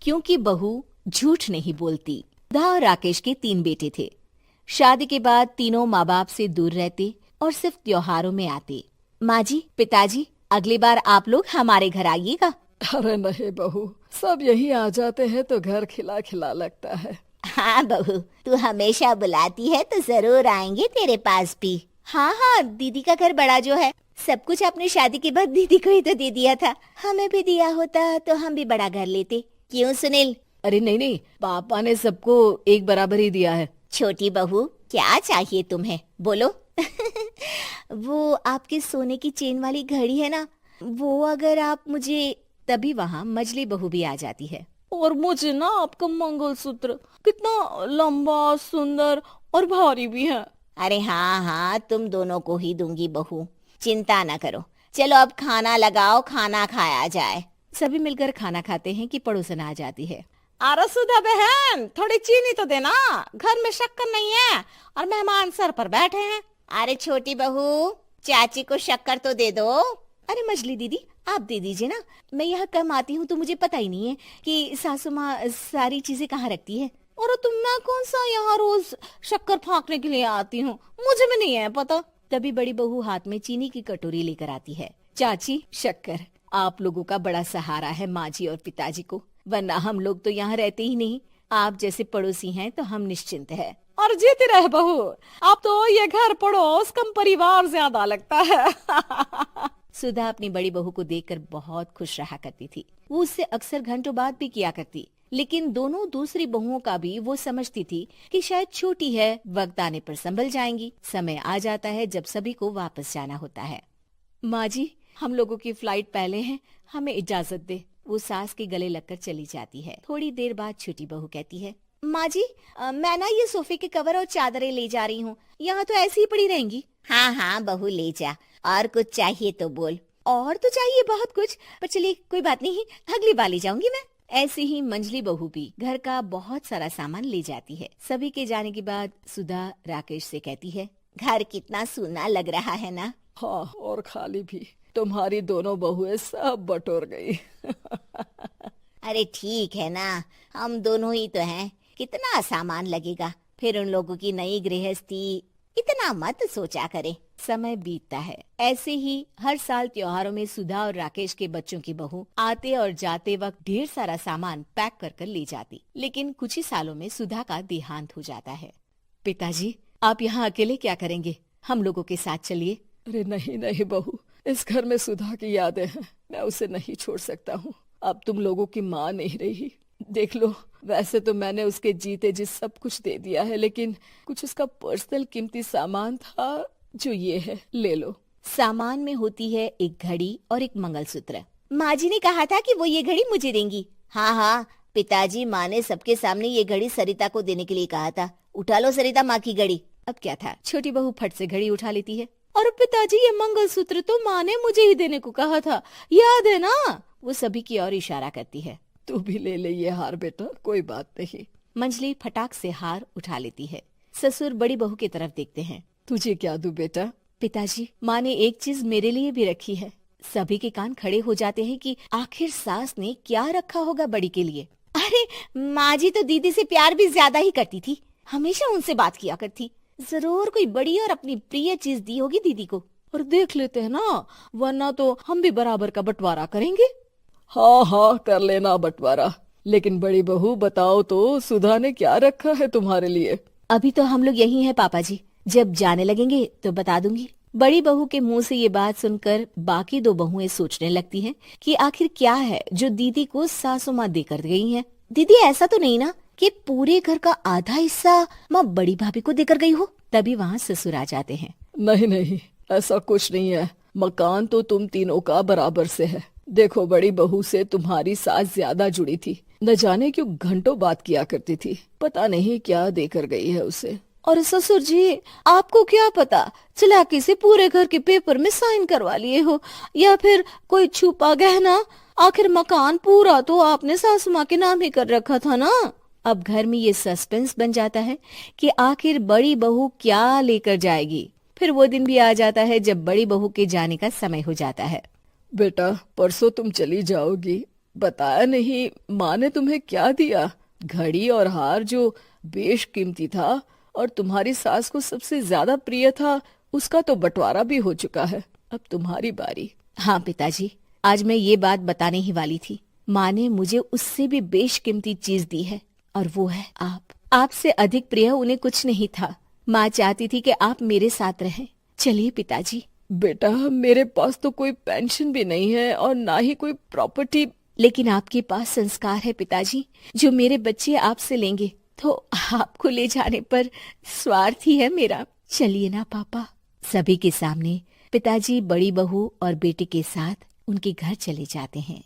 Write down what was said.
क्योंकि बहू झूठ नहीं बोलती। सुधा और राकेश के 3 बेटे थे। शादी के बाद तीनों माँ बाप से दूर रहते और सिर्फ त्योहारों में आते। माँ जी, पिताजी, अगली बार आप लोग हमारे घर आइएगा। अरे नहीं बहू, सब यही आ जाते हैं तो घर खिला खिला लगता है। हाँ बहू, तू हमेशा बुलाती है तो जरूर आएंगे तेरे पास भी। हाँ हाँ, दीदी का घर बड़ा जो है, सब कुछ आपने शादी के बाद दीदी को ही तो दे दिया था। हमें भी दिया होता तो हम भी बड़ा घर लेते। क्यों सुनील? अरे नहीं नहीं, पापा ने सबको एक बराबर ही दिया है। छोटी बहू, क्या चाहिए तुम्हें, बोलो। वो आपके सोने की चेन वाली घड़ी है ना, वो अगर आप मुझे, तभी वहाँ मजली बहू भी आ जाती है। और मुझे ना आपका मंगलसूत्र कितना लंबा, सुंदर और भारी भी है। अरे हाँ हाँ, तुम दोनों को ही दूंगी बहू, चिंता ना करो। चलो अब खाना लगाओ, खाना खाया जाए। सभी मिलकर खाना खाते हैं कि पड़ोसन आ जाती है। अरे सुधा बहन, थोड़ी चीनी तो देना, घर में शक्कर नहीं है और मेहमान सर पर बैठे हैं। अरे छोटी बहू, चाची को शक्कर तो दे दो। अरे मजली दीदी, आप दे दीजिए ना, मैं यहाँ कम आती हूँ तो मुझे पता ही नहीं है कि सासू माँ सारी चीजें कहाँ रखती है। और तुम, मैं कौन सा यहाँ रोज शक्कर फाँकने के लिए आती हूँ, मुझे भी नहीं है पता। तभी बड़ी बहू हाथ में चीनी की कटोरी लेकर आती है। चाची, शक्कर आप लोगों का बड़ा सहारा है माँ जी और पिताजी को, वरना हम लोग तो यहाँ रहते ही नहीं। आप जैसे पड़ोसी हैं तो हम निश्चिंत है। और जीती रहे बहू, अब तो ये घर पड़ोस कम परिवार ज्यादा लगता है। सुधा अपनी बड़ी बहू को देखकर बहुत खुश रहा करती थी। वो उससे अक्सर घंटों बात भी किया करती, लेकिन दोनों दूसरी बहुओं का भी वो समझती थी कि शायद छोटी है, वक्त आने पर संभल जाएंगी। समय आ जाता है जब सभी को वापस जाना होता है। माँ जी, हम लोगों की फ्लाइट पहले है, हमें इजाजत दे। वो सास के गले लगकर चली जाती है। थोड़ी देर बाद छोटी बहू कहती है, माँ जी, मैं ना ये सोफे के कवर और चादरें ले जा रही हूँ, यहाँ तो ऐसी ही पड़ी रहेंगी। हाँ हाँ बहू, ले जा, और कुछ चाहिए तो बोल। और तो चाहिए बहुत कुछ, पर चलिए कोई बात नहीं, अगली बार ले जाऊंगी मैं। ऐसे ही मंजली बहू भी घर का बहुत सारा सामान ले जाती है। सभी के जाने के बाद सुधा राकेश से कहती है, घर कितना सूना लग रहा है ना। हाँ, और खाली भी। तुम्हारी दोनों बहुएं सब बटोर गई। अरे ठीक है ना, हम दोनों ही तो हैं, कितना सामान लगेगा, फिर उन लोगों की नई गृहस्थी, इतना मत सोचा करे। समय बीतता है। ऐसे ही हर साल त्योहारों में सुधा और राकेश के बच्चों की बहू आते और जाते वक्त ढेर सारा सामान पैक कर कर ले जाती। लेकिन कुछ ही सालों में सुधा का देहांत हो जाता है। पिताजी, आप यहाँ अकेले क्या करेंगे? हम लोगों के साथ चलिए। अरे नहीं नहीं बहू, इस घर में सुधा की यादें हैं, मैं उसे नहीं छोड़ सकता हूँ। अब तुम लोगों की माँ नहीं रही। देख लो, वैसे तो मैंने उसके जीते जी सब कुछ दे दिया है, लेकिन कुछ उसका पर्सनल कीमती सामान था जो ये है, ले लो। सामान में होती है एक घड़ी और एक मंगलसूत्र। माँ जी ने कहा था कि वो ये घड़ी मुझे देंगी। हाँ हाँ, पिताजी, माँ ने सबके सामने ये घड़ी सरिता को देने के लिए कहा था। उठा लो सरिता माँ की घड़ी। अब क्या था, छोटी बहू फट से घड़ी उठा लेती है। और पिताजी, ये मंगलसूत्र तो माँ ने मुझे ही देने को कहा था, याद है ना? वो सभी की ओर इशारा करती है। तू भी ले ले ये हार बेटा, कोई बात नहीं। मंजली फटाक से हार उठा लेती है। ससुर बड़ी बहू की तरफ देखते हैं। तुझे क्या दूं बेटा? पिताजी, माँ ने एक चीज मेरे लिए भी रखी है। सभी के कान खड़े हो जाते हैं कि आखिर सास ने क्या रखा होगा बड़ी के लिए। अरे माँ जी तो दीदी से प्यार भी ज्यादा ही करती थी, हमेशा उनसे बात किया करती। जरूर कोई बड़ी और अपनी प्रिय चीज दी होगी दीदी को। और देख लेते हैं ना, वरना तो हम भी बराबर का बंटवारा करेंगे। हाँ हाँ, कर लेना बंटवारा। लेकिन बड़ी बहू, बताओ तो, सुधा ने क्या रखा है तुम्हारे लिए? अभी तो हम लोग यही हैं पापा जी, जब जाने लगेंगे तो बता दूंगी। बड़ी बहू के मुंह से ये बात सुनकर बाकी दो बहुएं सोचने लगती हैं कि आखिर क्या है जो दीदी को सासू माँ देकर गई हैं। दीदी, ऐसा तो नहीं ना कि पूरे घर का आधा हिस्सा माँ बड़ी भाभी को देकर गई हो? तभी वहाँ ससुर आ जाते हैं। नहीं नहीं, ऐसा कुछ नहीं है। मकान तो तुम तीनों का बराबर से है। देखो, बड़ी बहू से तुम्हारी सास ज्यादा जुड़ी थी, न जाने क्यों घंटों बात किया करती थी। पता नहीं क्या देकर गई है उसे। और ससुर जी, आपको क्या पता, चालाकी से पूरे घर के पेपर में साइन करवा लिए हो, या फिर कोई छुपा गहना। आखिर मकान पूरा तो आपने सासू माँ के नाम ही कर रखा था ना। अब घर में ये सस्पेंस बन जाता है कि आखिर बड़ी बहू क्या लेकर जाएगी। फिर वो दिन भी आ जाता है जब बड़ी बहू के जाने का समय हो जाता है। बेटा, परसों तुम चली जाओगी, बताया नहीं, माँ ने तुम्हें क्या दिया? घड़ी और हार जो बेशकीमती था और तुम्हारी सास को सबसे ज्यादा प्रिय था, उसका तो बंटवारा भी हो चुका है। अब तुम्हारी बारी। हाँ पिताजी, आज मैं ये बात बताने ही वाली थी। माँ ने मुझे उससे भी बेशकीमती चीज दी है और वो है आप। आपसे अधिक प्रिय उन्हें कुछ नहीं था। माँ चाहती थी कि आप मेरे साथ रहें। चलिए पिताजी। बेटा, मेरे पास तो कोई पेंशन भी नहीं है और ना ही कोई प्रॉपर्टी। लेकिन आपके पास संस्कार है पिताजी, जो मेरे बच्चे आपसे लेंगे, तो आपको ले जाने पर स्वार्थ ही है मेरा। चलिए ना पापा। सभी के सामने पिताजी बड़ी बहू और बेटे के साथ उनके घर चले जाते हैं।